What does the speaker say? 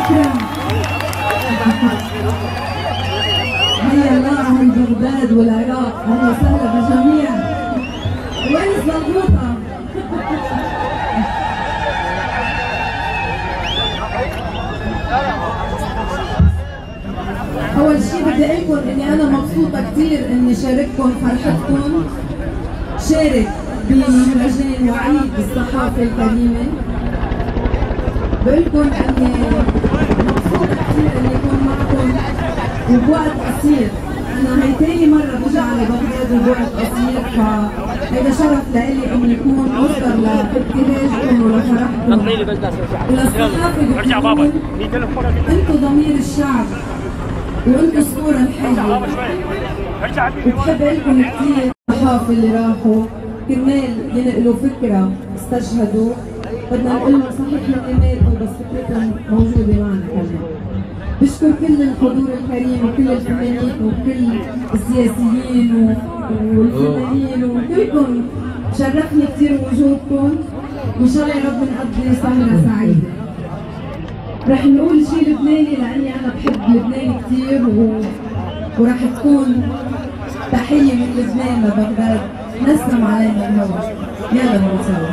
شكرا. حيا الله أهل بغداد والعراق، أهلا وسهلا بالجميع. وين الزلطوطة؟ أول شيء بدي أقول لكم إني أنا مبسوطة كثير إني شارككم فرحتكم، شارك بمهرجان وعيد الصحافة الكريمة. بقول لكم إني مبسوطة كثير إني أكون معكم وبوقت قصير. أنا هي تاني مرة بجي على بغداد وبوقت قصير، فهيدا شرف لإلي إني أكون مصدر لابتهاجكم ولفرحكم. وللصحافة أنتم ضمير الشعب وأنتم الصورة الحية، وبحب لكم كثير الصحافة اللي راحوا كرمال ينقلوا فكرة استشهدوا. بدنا نقول لهم صحيح هن ماتوا بس فكرتهم موجودة معنا كمان. بشكر كل الحضور الكريم وكل الفنانين وكل السياسيين والفنانين وكلكم، شرفني كثير وجودكم، وإن شاء الله يا رب نقضي سهرة سعيدة. رح نقول شيء لبناني لأني أنا بحب لبنان كثير ورح تكون تحية من لبنان لبغداد، نسلم علينا الهوى. يلا نقول سوا.